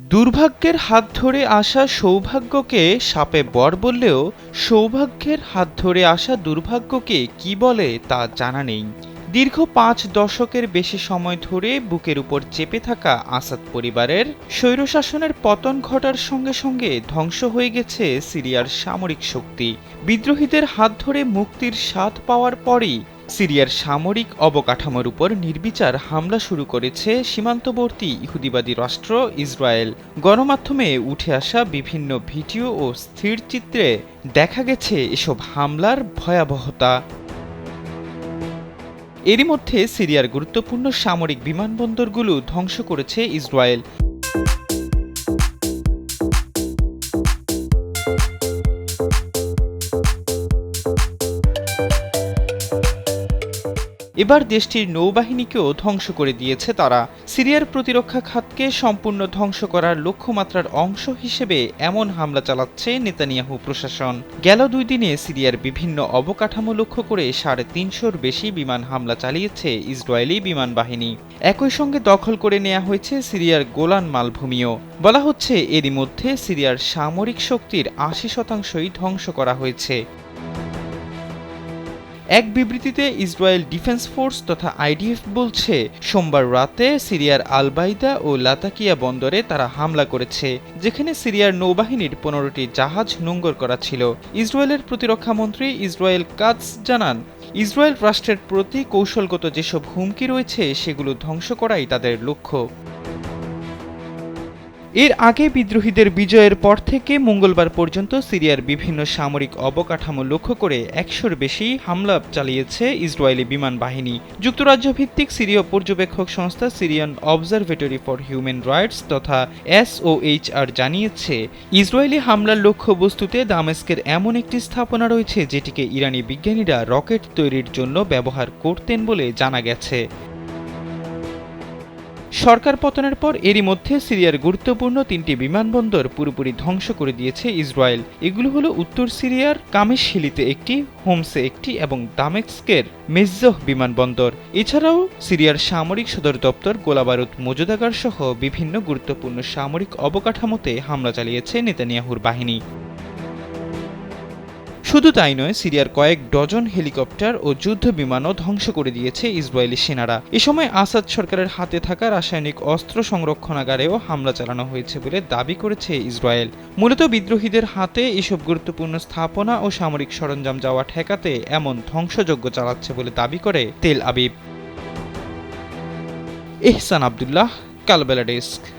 দুর্ভাগ্যের হাত ধরে আসা সৌভাগ্যকে সাপে বর বললেও সৌভাগ্যের হাত ধরে আসা দুর্ভাগ্যকে কি বলে তা জানা নেই। দীর্ঘ ৫ দশকের বেশি সময় ধরে বুকের উপর চেপে থাকা আসাদ পরিবারের স্বৈরশাসনের পতন ঘটার সঙ্গে সঙ্গে ধ্বংস হয়ে গেছে সিরিয়ার সামরিক শক্তি। বিদ্রোহীদের হাত ধরে মুক্তির স্বাদ পাওয়ার পরই সিরিয়ার সামরিক অবকাঠামোর উপর নির্বিচার হামলা শুরু করেছে সীমান্তবর্তী ইহুদিবাদী রাষ্ট্র ইসরায়েল। গণমাধ্যমে উঠে আসা বিভিন্ন ভিডিও ও স্থিরচিত্রে দেখা গেছে এসব হামলার ভয়াবহতা। এরই মধ্যে সিরিয়ার গুরুত্বপূর্ণ সামরিক বিমানবন্দরগুলো ধ্বংস করেছে ইসরায়েল। এবার দেশটির নৌবাহিনীকেও ধ্বংস করে দিয়েছে তারা। সিরিয়ার প্রতিরক্ষা খাতকে সম্পূর্ণ ধ্বংস করার লক্ষ্যমাত্রার অংশ হিসেবে এমন হামলা চালাচ্ছে নেতানিয়াহু প্রশাসন। গেল ২ দিনে সিরিয়ার বিভিন্ন অবকাঠামো লক্ষ্য করে ৩৫০'র বেশি বিমান হামলা চালিয়েছে ইসরায়েলি বিমান বাহিনী। একই সঙ্গে দখল করে নেওয়া হয়েছে সিরিয়ার গোলান মালভূমিও। বলা হচ্ছে এরই মধ্যে সিরিয়ার সামরিক শক্তির ৮০% ধ্বংস করা হয়েছে। এক বিবৃতিতে ইসরায়েল ডিফেন্স ফোর্স তথা আইডিএফ বলছে, সোমবার রাতে সিরিয়ার আল-বাইদা ও লাতাকিয়া বন্দরে তারা হামলা করেছে, যেখানে সিরিয়ার নৌবাহিনীর ১৫টি জাহাজ নোঙর করা ছিল। ইসরায়েলের প্রতিরক্ষামন্ত্রী ইসরায়েল কাটজ জানান, ইসরায়েল রাষ্ট্রের প্রতি কৌশলগত যেসব হুমকি রয়েছে সেগুলো ধ্বংস করাই তাদের লক্ষ্য। এর আগে বিদ্রোহীদের বিজয়ের পর থেকে মঙ্গলবার পর্যন্ত সিরিয়ার বিভিন্ন সামরিক অবকাঠামো লক্ষ্য করে ১০০'র বেশি হামলা চালিয়েছে ইসরায়েলি বিমান বাহিনী। যুক্তরাজ্য ভিত্তিক সিরীয় পর্যবেক্ষক সংস্থা Syrian observatory for human rights তথা SOHR জানিয়েছে, ইসরায়েলি হামলার লক্ষ্যবস্তুতে দামেস্কের এমন একটি স্থাপনা রয়েছে যেটিকে ইরানি বিজ্ঞানীরা রকেট তৈরির জন্য ব্যবহার করতেন বলে জানা গেছে। সরকার পতনের পর এরই মধ্যে সিরিয়ার গুরুত্বপূর্ণ ৩টি বিমানবন্দর পুরোপুরি ধ্বংস করে দিয়েছে ইসরায়েল। এগুলো হলো উত্তর সিরিয়ার কামেশহিলিতে একটি, হোমসে একটি এবং দামেস্কের মেজ্জহ বিমানবন্দর। এছাড়াও সিরিয়ার সামরিক সদর দপ্তর, গোলাবারুদ মজুদাগার সহ বিভিন্ন গুরুত্বপূর্ণ সামরিক অবকাঠামোতে হামলা চালিয়েছে নেতানিয়াহুর বাহিনী। শুধু তাই নয়, সিরিয়ার কয়েক ডজন হেলিকপ্টার ও যুদ্ধ বিমানও ধ্বংস করে দিয়েছে ইসরায়েলি সেনারা। এ সময় আসাদ সরকারের হাতে থাকা রাসায়নিক অস্ত্র সংরক্ষণাগারেও হামলা চালানো হয়েছে বলে দাবি করেছে ইসরায়েল। মূলত বিদ্রোহীদের হাতে এসব গুরুত্বপূর্ণ স্থাপনা ও সামরিক সরঞ্জাম যাওয়া ঠেকাতে এমন ধ্বংসযজ্ঞ চালাচ্ছে বলে দাবি করে তেল আবিব। এহসান আবদুল্লাহ, কালবেলা ডেস্ক।